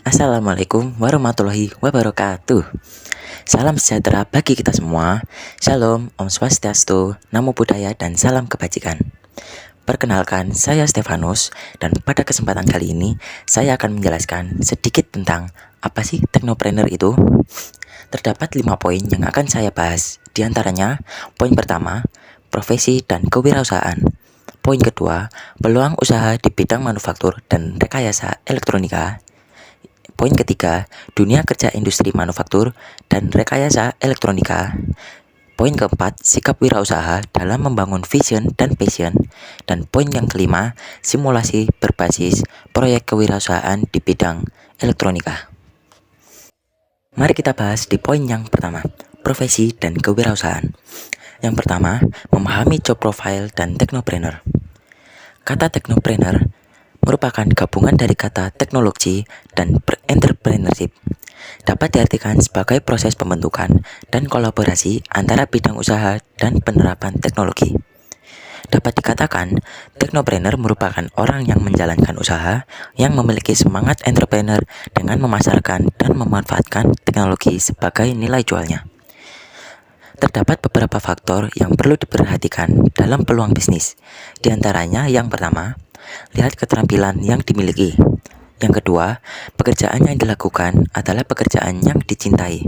Assalamualaikum warahmatullahi wabarakatuh. Salam sejahtera bagi kita semua. Shalom, Om Swastiastu, Namo Buddhaya, dan salam kebajikan. Perkenalkan, saya Stefanus, dan pada kesempatan kali ini saya akan menjelaskan sedikit tentang apa sih teknopreneur itu. Terdapat 5 poin yang akan saya bahas. Di antaranya, poin pertama, profesi dan kewirausahaan. Poin kedua, peluang usaha di bidang manufaktur dan rekayasa elektronika. Poin ketiga, dunia kerja industri manufaktur dan rekayasa elektronika. Poin keempat, sikap wirausaha dalam membangun vision dan passion. Dan poin yang kelima, simulasi berbasis proyek kewirausahaan di bidang elektronika. Mari kita bahas di poin yang pertama, profesi dan kewirausahaan. Yang pertama, memahami job profile dan teknopreneur. Kata teknopreneur merupakan gabungan dari kata teknologi dan entrepreneurship. Dapat diartikan sebagai proses pembentukan dan kolaborasi antara bidang usaha dan penerapan teknologi. Dapat dikatakan, teknopreneur merupakan orang yang menjalankan usaha yang memiliki semangat entrepreneur dengan memasarkan dan memanfaatkan teknologi sebagai nilai jualnya. Terdapat beberapa faktor yang perlu diperhatikan dalam peluang bisnis. Di antaranya yang pertama, lihat keterampilan yang dimiliki. Yang kedua, pekerjaan yang dilakukan adalah pekerjaan yang dicintai.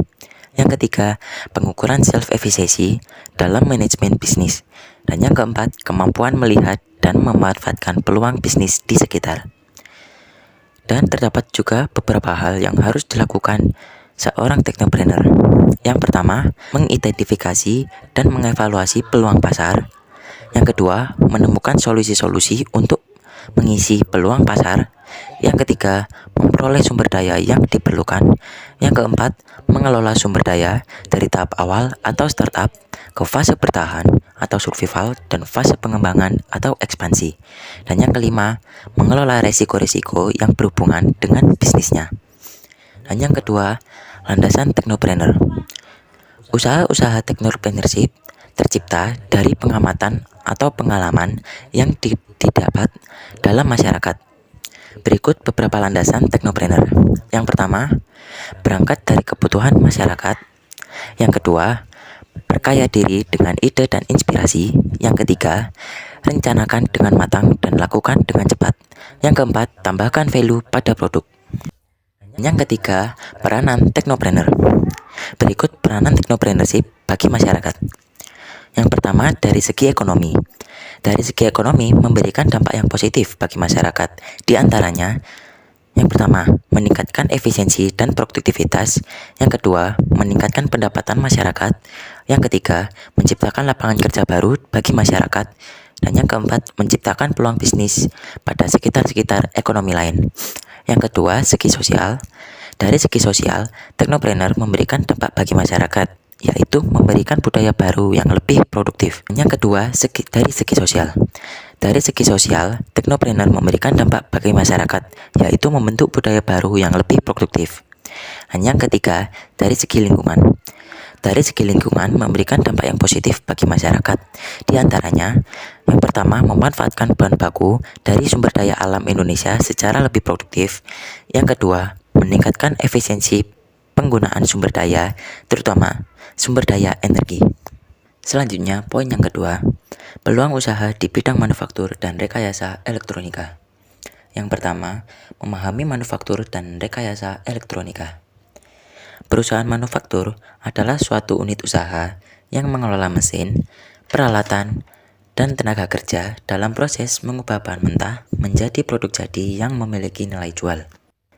Yang ketiga, pengukuran self-efficacy dalam manajemen bisnis. Dan yang keempat, kemampuan melihat dan memanfaatkan peluang bisnis di sekitar. Dan terdapat juga beberapa hal yang harus dilakukan seorang teknopreneur. Yang pertama, mengidentifikasi dan mengevaluasi peluang pasar. Yang kedua, menemukan solusi-solusi untuk mengisi peluang pasar. Yang ketiga, memperoleh sumber daya yang diperlukan. Yang keempat, mengelola sumber daya dari tahap awal atau startup ke fase bertahan atau survival dan fase pengembangan atau ekspansi. Dan yang kelima, mengelola resiko-resiko yang berhubungan dengan bisnisnya. Dan yang kedua, landasan teknopreneur. Usaha-usaha teknopreneurship tercipta dari pengamatan atau pengalaman yang didapat dalam masyarakat. Berikut beberapa landasan teknopreneur. Yang pertama, berangkat dari kebutuhan masyarakat. Yang kedua, perkaya diri dengan ide dan inspirasi. Yang ketiga, rencanakan dengan matang dan lakukan dengan cepat. Yang keempat, tambahkan value pada produk. Yang ketiga, peranan teknopreneur. Berikut peranan teknopreneurship bagi masyarakat. Yang pertama, dari segi ekonomi. Dari segi ekonomi memberikan dampak yang positif bagi masyarakat. Di antaranya, yang pertama, meningkatkan efisiensi dan produktivitas. Yang kedua, meningkatkan pendapatan masyarakat. Yang ketiga, menciptakan lapangan kerja baru bagi masyarakat. Dan yang keempat, menciptakan peluang bisnis pada sekitar-sekitar ekonomi lain. Yang kedua, segi sosial. Dari segi sosial, teknopreneur memberikan dampak bagi masyarakat, yaitu memberikan budaya baru yang lebih produktif. Yang kedua, dari segi sosial. Dari segi sosial, teknopreneur memberikan dampak bagi masyarakat, yaitu membentuk budaya baru yang lebih produktif. Dan yang ketiga, dari segi lingkungan. Dari segi lingkungan memberikan dampak yang positif bagi masyarakat. Di antaranya, yang pertama, memanfaatkan bahan baku dari sumber daya alam Indonesia secara lebih produktif. Yang kedua, meningkatkan efisiensi penggunaan sumber daya, terutama sumber daya energi. Selanjutnya, poin yang kedua, peluang usaha di bidang manufaktur dan rekayasa elektronika. Yang pertama, memahami manufaktur dan rekayasa elektronika. Perusahaan manufaktur adalah suatu unit usaha yang mengelola mesin, peralatan, dan tenaga kerja dalam proses mengubah bahan mentah menjadi produk jadi yang memiliki nilai jual.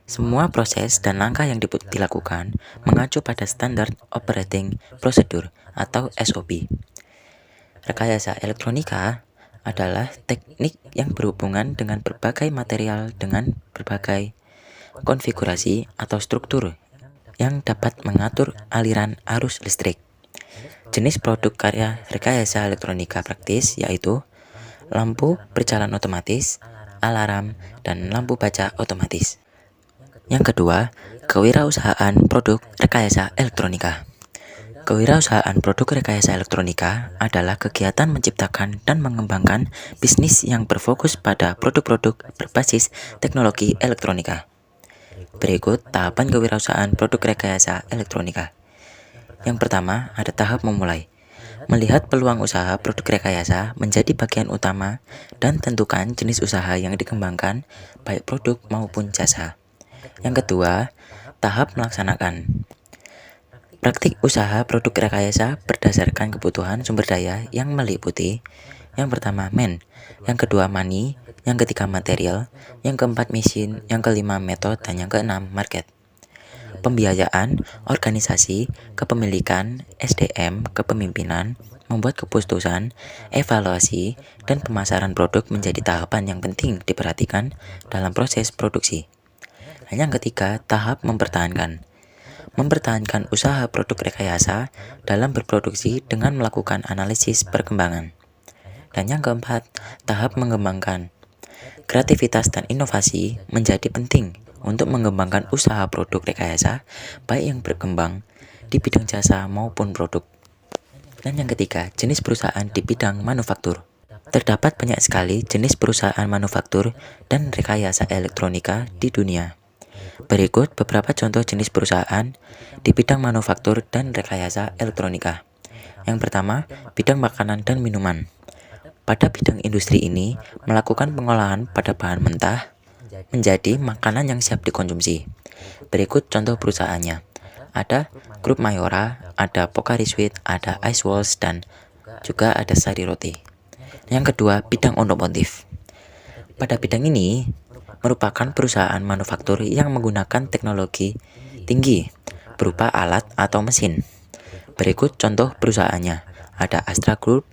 Semua proses dan langkah yang dilakukan mengacu pada Standard Operating Procedure atau SOP. Rekayasa elektronika adalah teknik yang berhubungan dengan berbagai material dengan berbagai konfigurasi atau struktur yang dapat mengatur aliran arus listrik. Jenis produk karya rekayasa elektronika praktis yaitu lampu berjalan otomatis, alarm, dan lampu baca otomatis. Yang kedua, kewirausahaan produk rekayasa elektronika. Kewirausahaan produk rekayasa elektronika adalah kegiatan menciptakan dan mengembangkan bisnis yang berfokus pada produk-produk berbasis teknologi elektronika. Berikut tahapan kewirausahaan produk rekayasa elektronika. Yang pertama, ada tahap memulai. Melihat peluang usaha produk rekayasa menjadi bagian utama dan tentukan jenis usaha yang dikembangkan, baik produk maupun jasa. Yang kedua, tahap melaksanakan. Praktik usaha produk rekayasa berdasarkan kebutuhan sumber daya yang meliputi yang pertama man, yang kedua money, yang ketiga material, yang keempat mesin, yang kelima method, dan yang keenam market. Pembiayaan, organisasi, kepemilikan, SDM, kepemimpinan, membuat keputusan, evaluasi, dan pemasaran produk menjadi tahapan yang penting diperhatikan dalam proses produksi. Dan yang ketiga, tahap mempertahankan. Mempertahankan usaha produk rekayasa dalam berproduksi dengan melakukan analisis perkembangan. Dan yang keempat, tahap mengembangkan. Kreativitas dan inovasi menjadi penting untuk mengembangkan usaha produk rekayasa, baik yang berkembang di bidang jasa maupun produk. Dan yang ketiga, jenis perusahaan di bidang manufaktur. Terdapat banyak sekali jenis perusahaan manufaktur dan rekayasa elektronika di dunia. Berikut beberapa contoh jenis perusahaan di bidang manufaktur dan rekayasa elektronika. Yang pertama, bidang makanan dan minuman. Pada bidang industri ini, melakukan pengolahan pada bahan mentah menjadi makanan yang siap dikonsumsi. Berikut contoh perusahaannya. Ada Grup Mayora, ada Pocari Sweat, ada Ice Walls, dan juga ada Sari Roti. Yang kedua, bidang otomotif. Pada bidang ini, merupakan perusahaan manufaktur yang menggunakan teknologi tinggi berupa alat atau mesin. Berikut contoh perusahaannya. Ada Astra Group,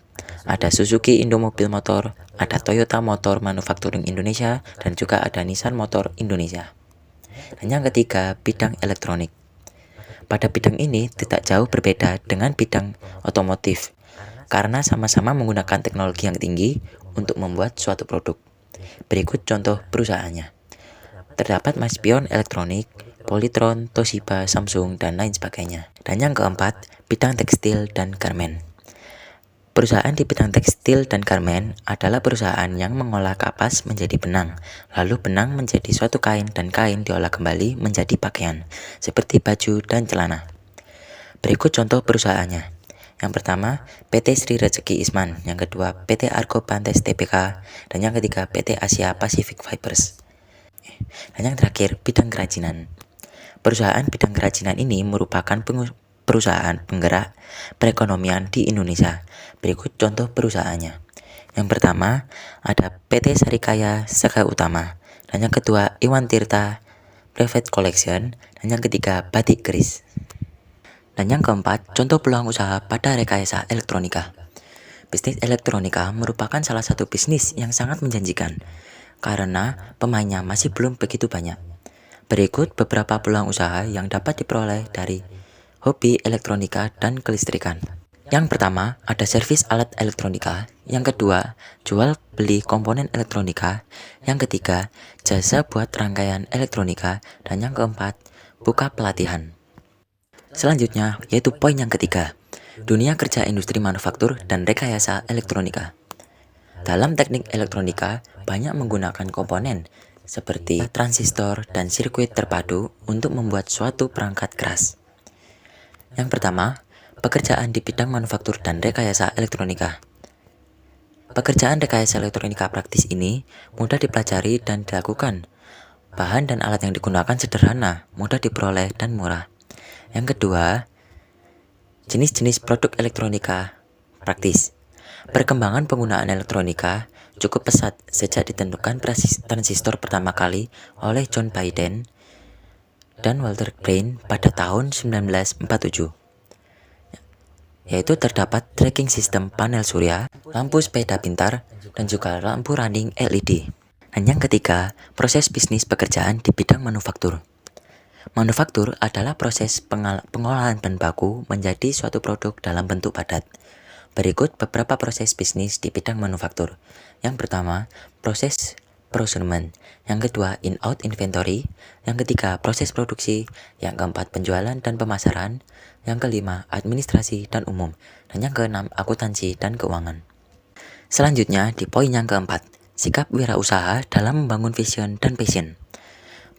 ada Suzuki Indomobil Motor, ada Toyota Motor Manufacturing Indonesia, dan juga ada Nissan Motor Indonesia. Dan yang ketiga, bidang elektronik. Pada bidang ini tidak jauh berbeda dengan bidang otomotif, karena sama-sama menggunakan teknologi yang tinggi untuk membuat suatu produk. Berikut contoh perusahaannya. Terdapat Maspion Elektronik, Polytron, Toshiba, Samsung, dan lain sebagainya. Dan yang keempat, bidang tekstil dan garmen. Perusahaan di bidang tekstil dan garmen adalah perusahaan yang mengolah kapas menjadi benang, lalu benang menjadi suatu kain dan kain diolah kembali menjadi pakaian, seperti baju dan celana. Berikut contoh perusahaannya. Yang pertama, PT Sri Rezeki Isman, yang kedua, PT Argo Bantes Tbk, dan yang ketiga, PT Asia Pacific Fibers. Dan yang terakhir, bidang kerajinan. Perusahaan bidang kerajinan ini merupakan perusahaan penggerak perekonomian di Indonesia. Berikut contoh perusahaannya. Yang pertama, ada PT Sarikaya Saka Utama, dan yang kedua, Iwan Tirta Private Collection, dan yang ketiga, Batik Keris. Dan yang keempat, contoh peluang usaha pada rekayasa elektronika. Bisnis elektronika merupakan salah satu bisnis yang sangat menjanjikan, karena pemainnya masih belum begitu banyak. Berikut beberapa peluang usaha yang dapat diperoleh dari hobi elektronika dan kelistrikan. Yang pertama, ada servis alat elektronika. Yang kedua, jual beli komponen elektronika. Yang ketiga, jasa buat rangkaian elektronika. Dan yang keempat, buka pelatihan. Selanjutnya, yaitu poin yang ketiga, dunia kerja industri manufaktur dan rekayasa elektronika. Dalam teknik elektronika, banyak menggunakan komponen seperti transistor dan sirkuit terpadu untuk membuat suatu perangkat keras. Yang pertama, pekerjaan di bidang manufaktur dan rekayasa elektronika. Pekerjaan rekayasa elektronika praktis ini mudah dipelajari dan dilakukan. Bahan dan alat yang digunakan sederhana, mudah diperoleh, dan murah. Yang kedua, jenis-jenis produk elektronika praktis. Perkembangan penggunaan elektronika cukup pesat sejak ditentukan transistor pertama kali oleh John Biden dan Walter Brain pada tahun 1947. Yaitu terdapat tracking sistem panel surya, lampu sepeda pintar, dan juga lampu running LED. Dan yang ketiga, proses bisnis pekerjaan di bidang manufaktur. Manufaktur adalah proses pengolahan bahan baku menjadi suatu produk dalam bentuk padat. Berikut beberapa proses bisnis di bidang manufaktur. Yang pertama, proses procurement. Yang kedua, in-out inventory. Yang ketiga, proses produksi. Yang keempat, penjualan dan pemasaran. Yang kelima, administrasi dan umum. Dan yang keenam, akuntansi dan keuangan. Selanjutnya, di poin yang keempat, sikap wirausaha dalam membangun vision dan passion.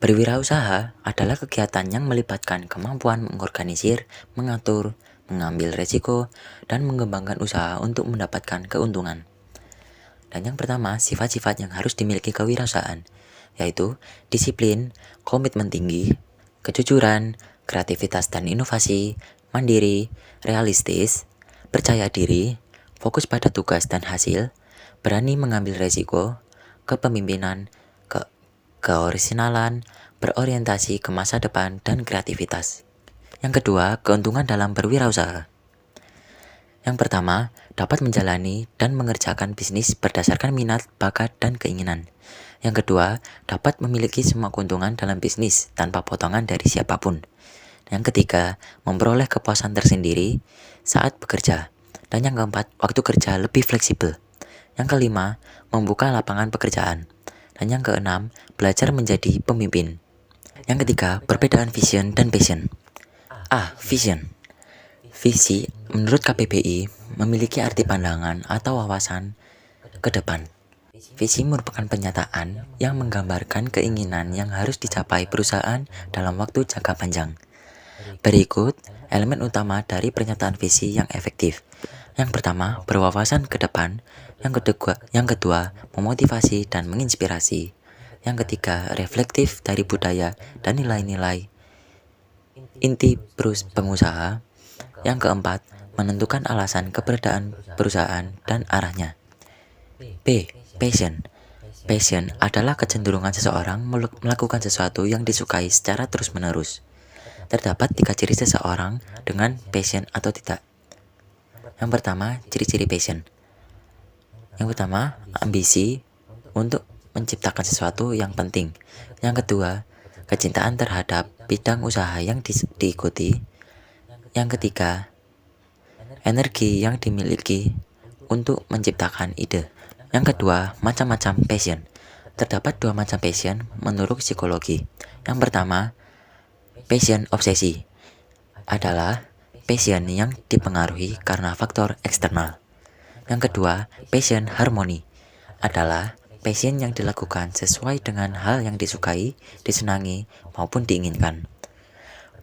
Berwirausaha adalah kegiatan yang melibatkan kemampuan mengorganisir, mengatur, mengambil resiko, dan mengembangkan usaha untuk mendapatkan keuntungan. Dan yang pertama, sifat-sifat yang harus dimiliki kewirausahaan, yaitu disiplin, komitmen tinggi, kejujuran, kreativitas dan inovasi, mandiri, realistis, percaya diri, fokus pada tugas dan hasil, berani mengambil resiko, kepemimpinan, keorisinalan, berorientasi ke masa depan, dan kreativitas. Yang kedua, keuntungan dalam berwirausaha. Yang pertama, dapat menjalani dan mengerjakan bisnis berdasarkan minat, bakat, dan keinginan. Yang kedua, dapat memiliki semua keuntungan dalam bisnis tanpa potongan dari siapapun. Yang ketiga, memperoleh kepuasan tersendiri saat bekerja. Dan yang keempat, waktu kerja lebih fleksibel. Yang kelima, membuka lapangan pekerjaan. Dan yang keenam, belajar menjadi pemimpin. Yang ketiga, perbedaan vision dan passion. A. Vision. Visi, menurut KBBI, memiliki arti pandangan atau wawasan ke depan. Visi merupakan penyataan yang menggambarkan keinginan yang harus dicapai perusahaan dalam waktu jangka panjang. Berikut elemen utama dari pernyataan visi yang efektif. Yang pertama, berwawasan ke depan. Yang kedua, memotivasi dan menginspirasi. Yang ketiga, reflektif dari budaya dan nilai-nilai inti pengusaha. Yang keempat, menentukan alasan keberadaan perusahaan dan arahnya. B. Passion. Passion adalah kecenderungan seseorang melakukan sesuatu yang disukai secara terus-menerus. Terdapat 3 ciri seseorang dengan passion atau tidak. Yang pertama, ciri-ciri passion. Yang pertama, ambisi untuk menciptakan sesuatu yang penting. Yang kedua, kecintaan terhadap bidang usaha yang diikuti. Yang ketiga, energi yang dimiliki untuk menciptakan ide. Yang kedua, macam-macam passion. Terdapat 2 macam passion menurut psikologi. Yang pertama, passion obsesi adalah passion yang dipengaruhi karena faktor eksternal. Yang kedua, passion harmoni adalah passion yang dilakukan sesuai dengan hal yang disukai, disenangi, maupun diinginkan.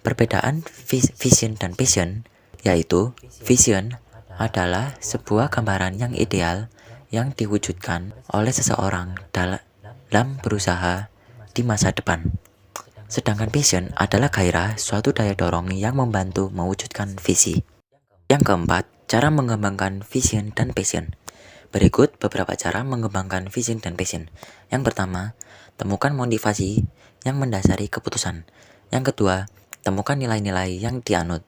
Perbedaan vision dan passion, yaitu vision adalah sebuah gambaran yang ideal yang diwujudkan oleh seseorang dalam berusaha di masa depan. Sedangkan passion adalah gairah, suatu daya dorong yang membantu mewujudkan visi. Yang keempat, cara mengembangkan vision dan passion. Berikut beberapa cara mengembangkan vision dan passion. Yang pertama, temukan motivasi yang mendasari keputusan. Yang kedua, temukan nilai-nilai yang dianut.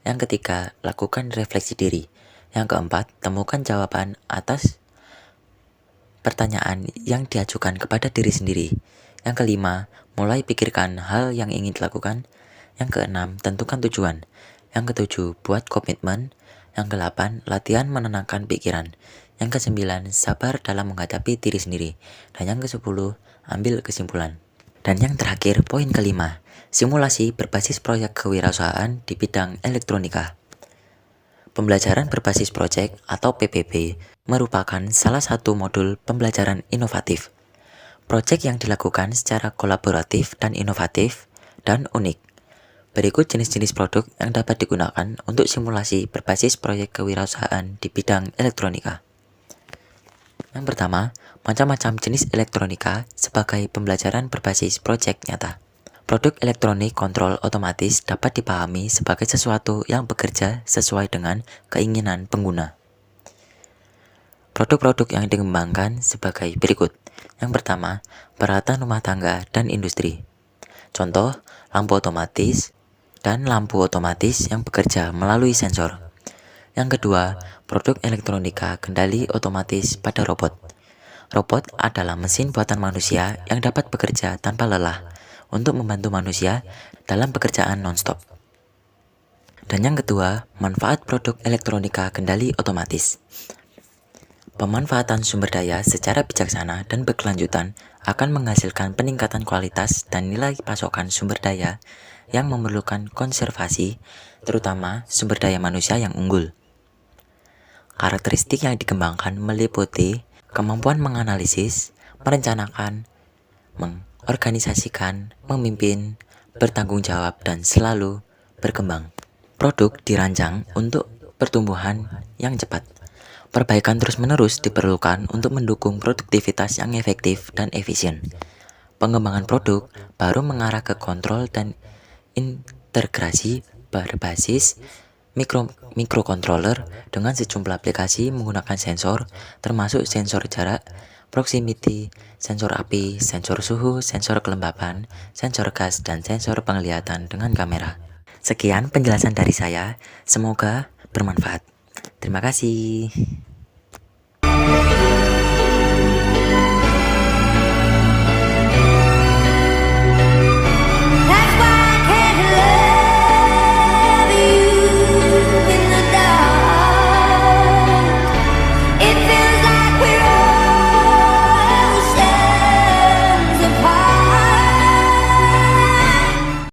Yang ketiga, lakukan refleksi diri. Yang keempat, temukan jawaban atas pertanyaan yang diajukan kepada diri sendiri. Yang kelima, mulai pikirkan hal yang ingin dilakukan. Yang keenam, tentukan tujuan. Yang ketujuh, buat komitmen. Yang kedelapan, latihan menenangkan pikiran. Yang kesembilan, sabar dalam menghadapi diri sendiri. Dan yang kesepuluh, ambil kesimpulan. Dan yang terakhir, poin kelima, simulasi berbasis proyek kewirausahaan di bidang elektronika. Pembelajaran berbasis proyek atau PBB merupakan salah satu modul pembelajaran inovatif. Proyek yang dilakukan secara kolaboratif dan inovatif dan unik. Berikut jenis-jenis produk yang dapat digunakan untuk simulasi berbasis proyek kewirausahaan di bidang elektronika. Yang pertama, macam-macam jenis elektronika sebagai pembelajaran berbasis proyek nyata. Produk elektronik kontrol otomatis dapat dipahami sebagai sesuatu yang bekerja sesuai dengan keinginan pengguna. Produk-produk yang dikembangkan sebagai berikut. Yang pertama, peralatan rumah tangga dan industri. Contoh, lampu otomatis dan lampu otomatis yang bekerja melalui sensor. Yang kedua, produk elektronika kendali otomatis pada robot. Robot adalah mesin buatan manusia yang dapat bekerja tanpa lelah untuk membantu manusia dalam pekerjaan non-stop. Dan yang kedua, manfaat produk elektronika kendali otomatis. Pemanfaatan sumber daya secara bijaksana dan berkelanjutan akan menghasilkan peningkatan kualitas dan nilai pasokan sumber daya yang memerlukan konservasi, terutama sumber daya manusia yang unggul. Karakteristik yang dikembangkan meliputi kemampuan menganalisis, merencanakan, mengorganisasikan, memimpin, bertanggung jawab, dan selalu berkembang. Produk dirancang untuk pertumbuhan yang cepat. Perbaikan terus-menerus diperlukan untuk mendukung produktivitas yang efektif dan efisien. Pengembangan produk baru mengarah ke kontrol dan integrasi berbasis mikrocontroller dengan sejumlah aplikasi menggunakan sensor, termasuk sensor jarak, proximity, sensor api, sensor suhu, sensor kelembapan, sensor gas, dan sensor penglihatan dengan kamera. Sekian penjelasan dari saya, semoga bermanfaat. Terima kasih.